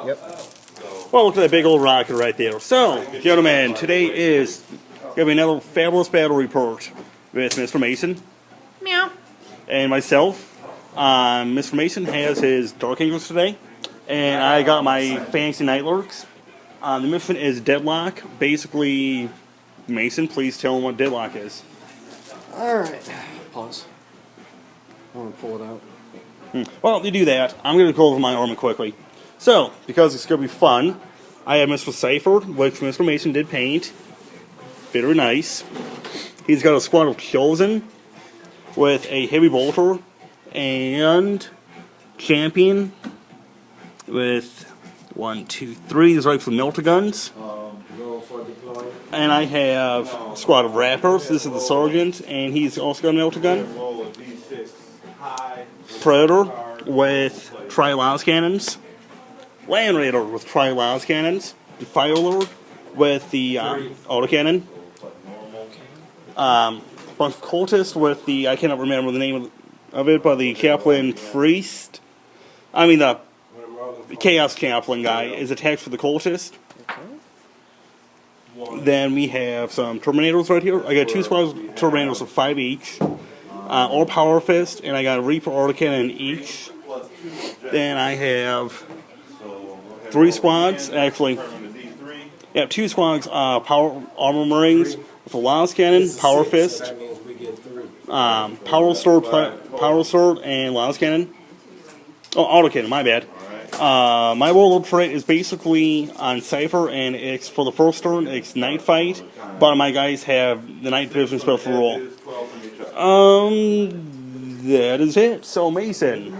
Yep. Well, look at that big old rocket right there. So, gentlemen, today is going to be another fabulous battle report with Mr. Mason. Meow. And myself. Mr. Mason has his Dark Angels today. And I got my Fantasy Night Lurks. The mission is Deadlock. Basically, Mason, please tell him what Deadlock is. Alright. Pause. I want to pull it out. Well, you do that. I'm going to go over my army quickly. So, because it's going to be fun, I have Mr. Cypher, which Mr. Mason did paint. Very nice. He's got a squad of Chosen with a Heavy Bolter and Champion with 1, 2, 3. These are some melter guns. And I have a squad of Rappers. This is the Sergeant, and he's also got a melter gun. Predator with Tri-Las cannons. Land Raider with Tri-Las cannons. The Fire Lord with the autocannon. Bunch of Cultists with the, I cannot remember the name of it, but the Chaplain Priest. I mean, the Chaos Chaplain guy is attached to the Cultist. Okay. Then we have some Terminators right here. I got 2 squads of Terminators of 5 each. All Power Fist, and I got a Reaper Autocannon each. Then I have 3 squads, actually. Yeah, 2 squads, Power Armor Marines with a Las Cannon, Power Fist, Power Sword, and Las Cannon. Oh, Autocannon, my bad. My Warlord trait is basically on Cypher, and it's for the first turn, it's Night Fight, but my guys have the Night Vision special rule. That is it. So, Mason.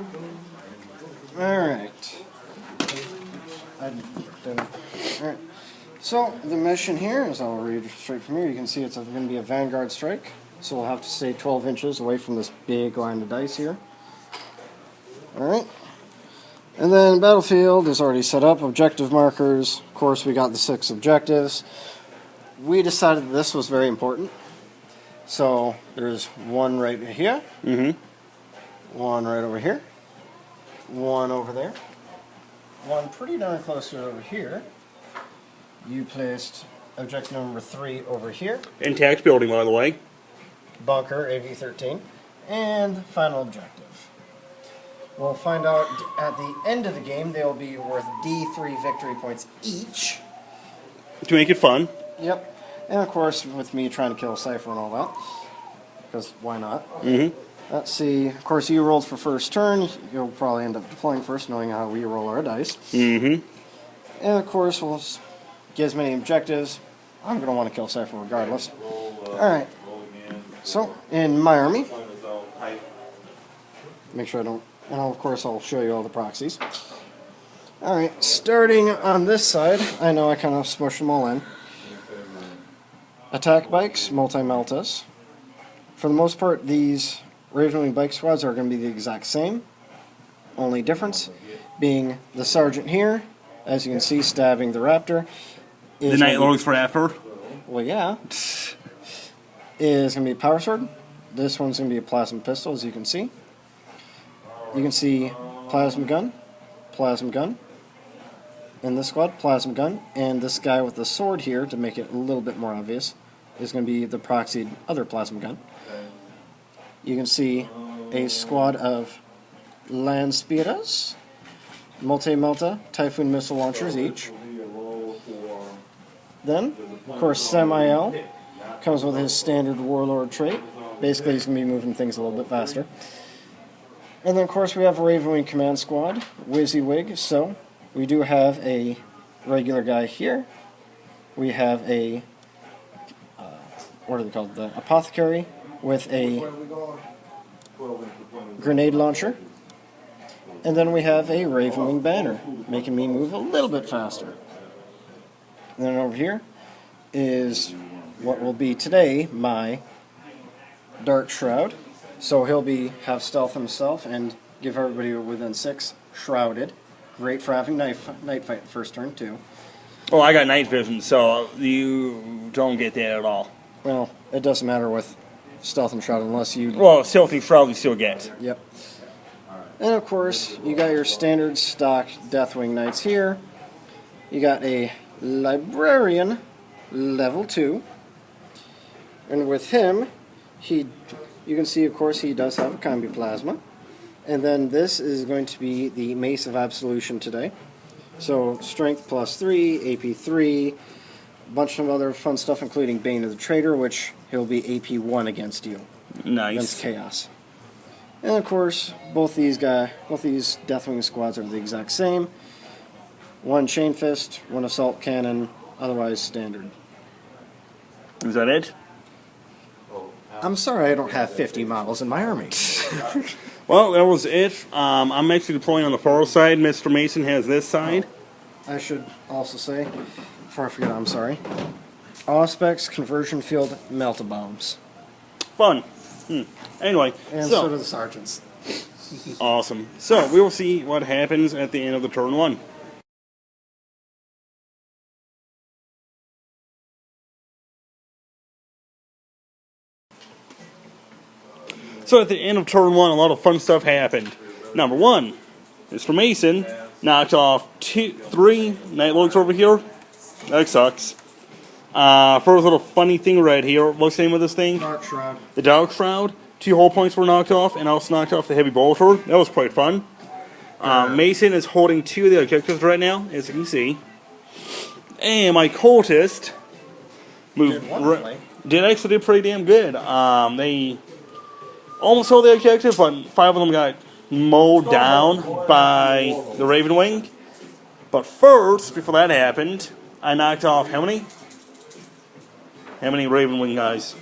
Alright. Alright. So, the mission here is, I'll read straight from here. You can see it's going to be a Vanguard strike. So, we'll have to stay 12 inches away from this big line of dice here. Alright. And then, battlefield is already set up. Objective markers. Of course, we got the 6 objectives. We decided this was very important. So, there's one right here, one right over here, one over there, one pretty darn close to over here. You placed objective number 3 over here. Intact building, by the way. Bunker, AV-13. And final objective. We'll find out at the end of the game they'll be worth D3 victory points each. To make it fun. Yep. And of course, with me trying to kill Cypher and all that, because why not? Let's see. Of course, you rolled for first turn. You'll probably end up deploying first, knowing how we roll our dice. And of course, we'll get as many objectives. I'm going to want to kill Cypher regardless. Alright. So, in my army, make sure I don't... And of course, I'll show you all the proxies. Alright, starting on this side, I know I kind of smushed them all in. Attack bikes, multi-meltas. For the most part, these Ravenwing bike squads are going to be the exact same. Only difference being the sergeant here, as you can see, stabbing the raptor. The Night Lords for after. Well, yeah. Is going to be a power sword. This one's going to be a plasma pistol, as you can see. You can see plasma gun. In this squad, plasma gun, and this guy with the sword here, to make it a little bit more obvious, is going to be the proxied other plasma gun. You can see a squad of land speeders, multi-melta, Typhoon missile launchers each. Then, of course, Samael comes with his standard warlord trait. Basically, he's going to be moving things a little bit faster. And then, of course, we have a Ravenwing command squad, WYSIWYG, so we do have a regular guy here. We have a, what are they called? The apothecary with a grenade launcher. And then we have a Ravenwing banner, making me move a little bit faster. And then over here is what will be today my Dark Shroud. So he'll have stealth himself and give everybody within 6 shrouded. Great for having night fight first turn, too. Oh, I got night vision, so you don't get that at all. Well, it doesn't matter with stealth and shroud unless you... Well, stealthy shroud you still get. Yep. And of course, you got your standard stock Deathwing Knights here. You got a Librarian level 2. And with him, you can see, of course, he does have a Combi Plasma. And then this is going to be the Mace of Absolution today. So Strength +3, AP 3, a bunch of other fun stuff, including Bane of the Traitor, which he'll be AP 1 against you. Nice. Against Chaos. And of course, both these Deathwing squads are the exact same. One Chain Fist, one Assault Cannon, otherwise standard. Is that it? I'm sorry I don't have 50 models in my army. Well, that was it. I'm actually deploying on the far side. Mr. Mason has this side. I should also say, before I forget, I'm sorry. Auspex Conversion Field Melt-A-Bombs. Fun. Anyway, And so do the sergeants. awesome. So we will see what happens at the end of the turn 1. So at the end of turn 1, a lot of fun stuff happened. Number 1, Mr. Mason knocked off 3 Nightlords over here. That sucks. First little funny thing right here. What's the name of this thing? Dark Shroud. The Dark Shroud. 2 hull points were knocked off, and also knocked off the Heavy Bolter. That was quite fun. Mason is holding 2 of the objectives right now, as you can see. And my cultist did actually pretty damn good. They almost held the objective, but 5 of them got mowed down by the Ravenwing. But first, before that happened, I knocked off how many? How many Ravenwing guys?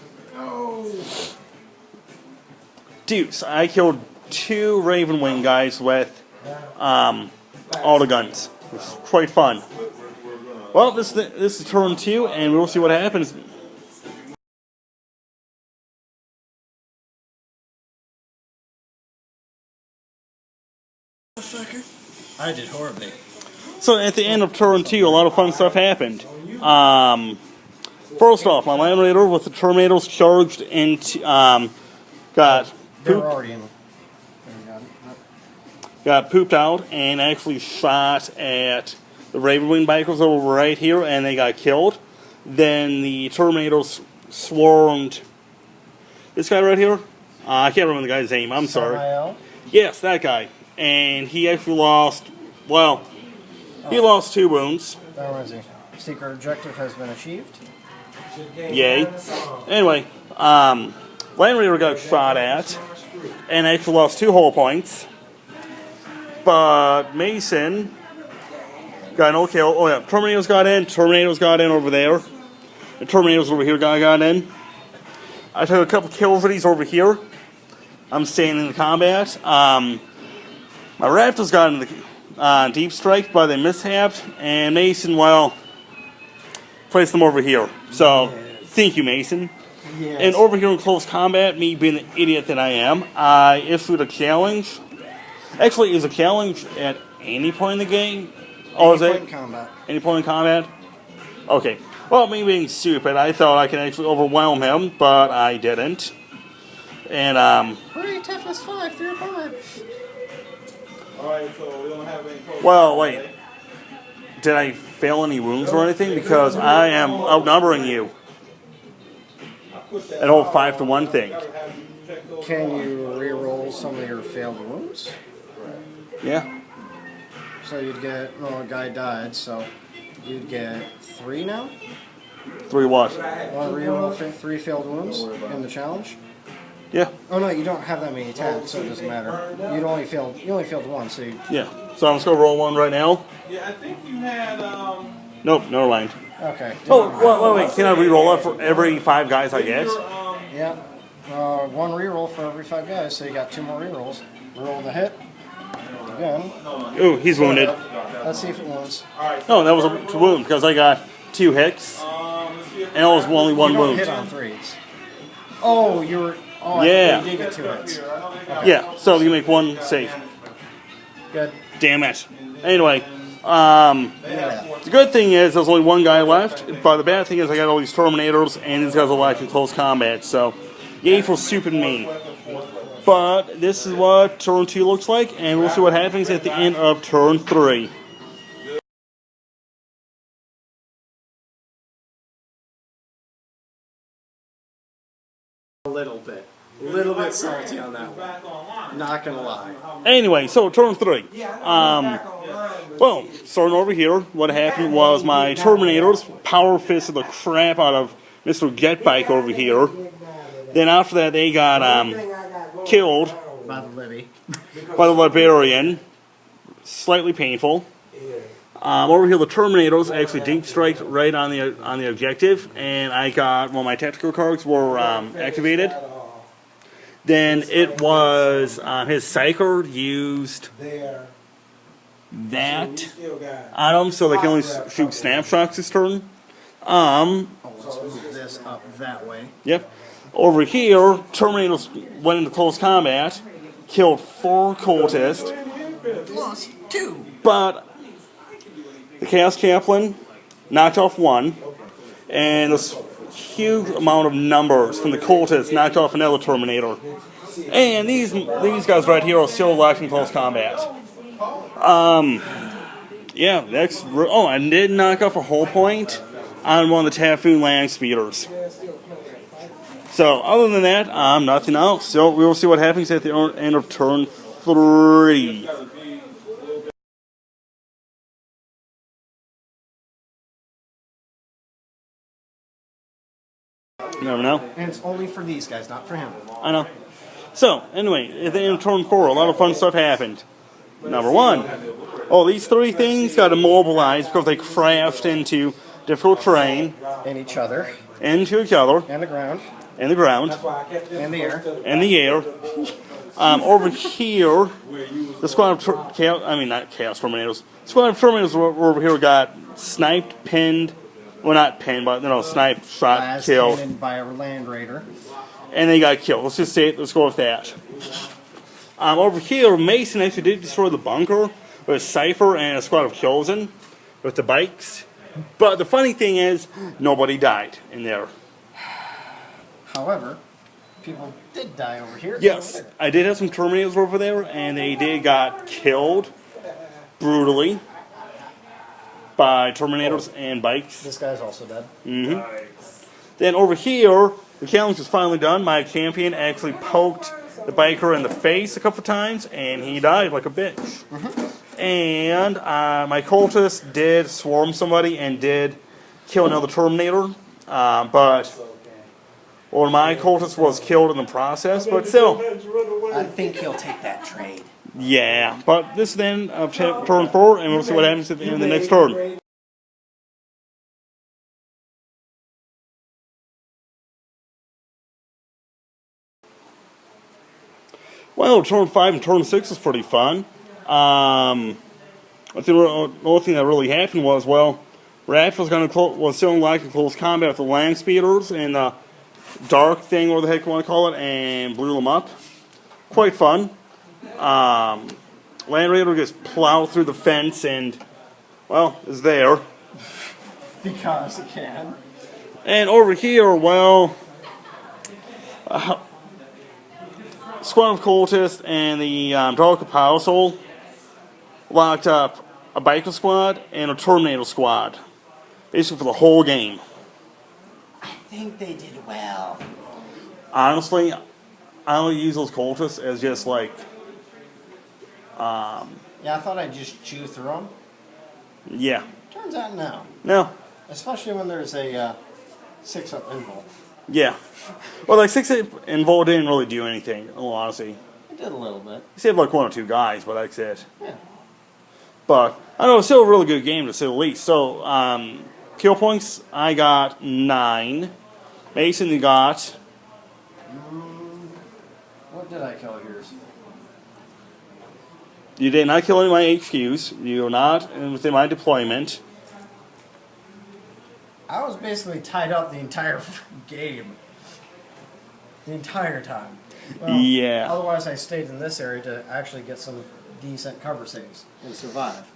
Deuce. I killed 2 Ravenwing guys with all the guns. It was quite fun. Well, this is turn 2, and we'll see what happens. I did horribly. So at the end of turn 2, a lot of fun stuff happened. First off, my Land Raider with the Terminators charged into got pooped out and actually shot at the Ravenwing bikers over right here, and they got killed. Then the Terminators swarmed this guy right here. I can't remember the guy's name. I'm sorry. Samael? Yes, that guy. And he actually lost. Well, he lost 2 wounds. Where was he? Secret objective has been achieved. Yay. Anyway, Land Raider got shot at and actually lost 2 hull points. But Mason got no kill. Oh yeah, Terminators got in over there. The Terminators over here got in. I took a couple kills of these over here. I'm staying in the combat. My Raptors got in the deep strike, but they mishapped. And Mason, well, placed them over here. So, thank you, Mason. Yes. And over here in close combat, me being the idiot that I am, I issued a challenge. Actually, is a challenge at any point in the game? Any point in combat. Any point in combat? Okay. Well, me being stupid, I thought I could actually overwhelm him, but I didn't. And, Hooray, toughness 5 through your opponent. Alright, so we don't have any. well, wait. Did I fail any wounds or anything? Because I am outnumbering you. That whole 5-to-1 thing. Can you re-roll some of your failed wounds? Yeah. So you'd get, well, a guy died, so you'd get 3 now? 3 what? Want to re-roll 3 failed wounds in the challenge? Yeah. Oh no, you don't have that many attacks, so it doesn't matter. You only failed 1, so you... Yeah. So I'm just going to roll 1 right now. Yeah, I think you had, Nope, never mind. Okay. Oh, wait. Can I re-roll that for every 5 guys I get? Yeah. 1 reroll for every 5 guys, so you got 2 more rerolls. Roll the hit. Again. Ooh, he's wounded. Let's see if it wounds. No, that was a wound because I got 2 hits. And it was only 1 You don't wound. hit on 3s. Oh, you were... Oh, Yeah. you did get 2 hits. Yeah, so you make 1 save. Good. Damn it. Anyway, the good thing is there's only 1 guy left, but the bad thing is I got all these Terminators, and these guys are left in close combat, so yay for stupid me. But this is what turn 2 looks like, and we'll see what happens at the end of turn 3. A little bit salty on that one. Not gonna lie. Anyway, so turn 3. Well, starting over here, what happened was my Terminators power fisted the crap out of Mr. Getbike over here. Then after that, they got killed By the Libby. by the Liberian. Slightly painful. Over here, the Terminators actually deep striked right on the objective, and I got my tactical cards were activated. Then it was his Psyker used that on him, so they can only shoot snapshots this turn. Let's move this up that way. Yep. Over here, Terminators went into close combat, killed 4 cultists, Lost 2. but the Chaos Chaplain knocked off 1, and this huge amount of numbers from the cultists knocked off another Terminator. And these guys right here are still locked in close combat. Yeah, next. Oh, I did knock off a hull point on one of the Typhoon land speeders. So, other than that, nothing else. So, we will see what happens at the end of turn 3. You never know. And it's only for these guys, not for him. I know. So, anyway, at the end of turn 4, a lot of fun stuff happened. Number 1, these 3 things got immobilized because they crashed into difficult terrain. And each other. Into each other. And the ground. And the ground. And the air. And the air. Over here, the squad of not Chaos Terminators. Squad of Terminators over here got sniped, pinned. Well, not pinned, but sniped, shot, Last killed. cannoned by a land raider. And they got killed. Let's just say it. Let's go with that. Over here, Mason actually did destroy the bunker with Cypher and a squad of Chosen with the bikes. But the funny thing is, nobody died in there. However, people did die over here. Yes, I did have some Terminators over there, and they did got killed brutally by Terminators and bikes. This guy's also dead. Then over here, the challenge is finally done. My champion actually poked the biker in the face a couple times, and he died like a bitch. And my cultist did swarm somebody and did kill another Terminator, but one of my cultists was killed in the process, but still. I think he'll take that trade. Yeah, but this is the end of turn 4, and we'll see what happens at the end of the next turn. Well, turn 5 and turn 6 is pretty fun. I think the only thing that really happened was, Raph was still in close combat with the land speeders and the dark thing, or the heck you want to call it, and blew them up. Quite fun. Land Raider just plowed through the fence and, is there. Because he can. And over here, Squad of Cultists and the Dark Apostle locked up a biker squad and a Terminator squad, basically for the whole game. I think they did well. Honestly, I only use those cultists as just like. Yeah, I thought I'd just chew through them. Yeah. Turns out no. No. Especially when there's a 6-up involved. Yeah. Well, 6-up involved didn't really do anything, in all honesty. It did a little bit. He saved 1 or 2 guys, but that's it. Yeah. But I know it's still a really good game to say the least. So, kill points, I got 9. Mason, you got. What did I kill yours? You did not kill any of my HQs. You are not within my deployment. I was basically tied up the entire game. The entire time. Well, yeah. Otherwise, I stayed in this area to actually get some decent cover saves and survive.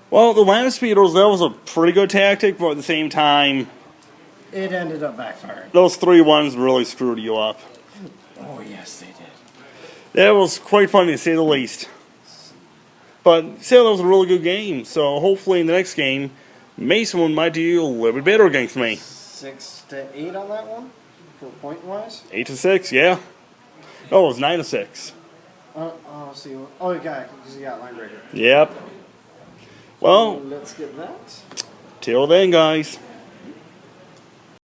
Well, the land speeders, that was a pretty good tactic, but at the same time, it ended up backfiring. Those 3 ones really screwed you up. Oh, yes, they did. That was quite funny to say the least. But still, that was a really good game. So hopefully in the next game, Mason might do a little bit better against me. 6 to 8 on that one, for point wise. 8 to 6, yeah. Oh, it was 9 to 6. See. Oh, you got it, because you got line breaker. Yep. Well, Let's get that. till then, guys.